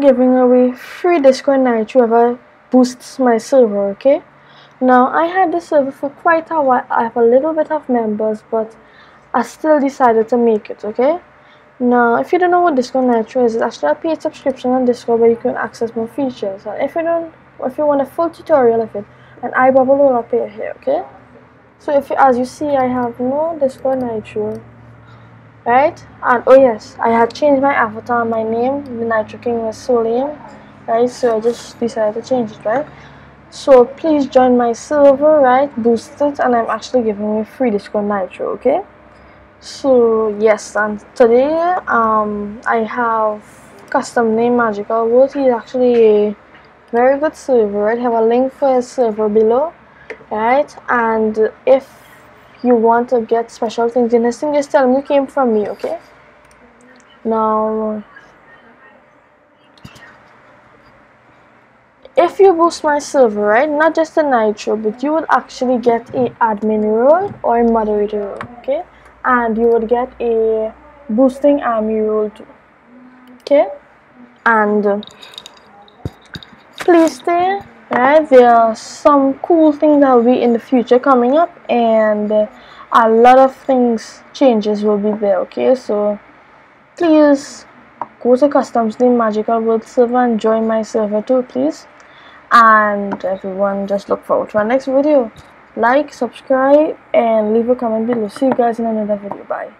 Giving away free Discord Night whoever boosts my server, okay? Now I had this server for quite a while. I have a little bit of members, but I still decided to make it, okay? Now if you don't know what Discord Nitro is, it's actually a paid subscription on Discord where you can access more features. And if you want a full tutorial of it, an iBubble will appear here, okay? So as you see, I have no Discord Nitro. Right, and oh yes, I had changed my avatar, my name, the Nitro King was Solium, right? So I just decided to change it, right? So please join my server, right? Boost it, and I'm actually giving you free Discord Nitro, okay? So yes, and today I have custom name Magical World. He's actually a very good server, right? I have a link for his server below, right? And if you want to get special things in this thing, just tell me you came from me, okay? Now if you boost my server, right, not just the Nitro, but you would actually get a admin role or a moderator role, okay? And you would get a boosting army role too, okay? And please stay, right? There are some cool things that will be in the future coming up, and a lot of changes will be there, okay? So please go to Customs Name Magical World server and join my server too, please. And everyone, just look forward to our next video. Like, subscribe, and leave a comment below. See you guys in another video. Bye.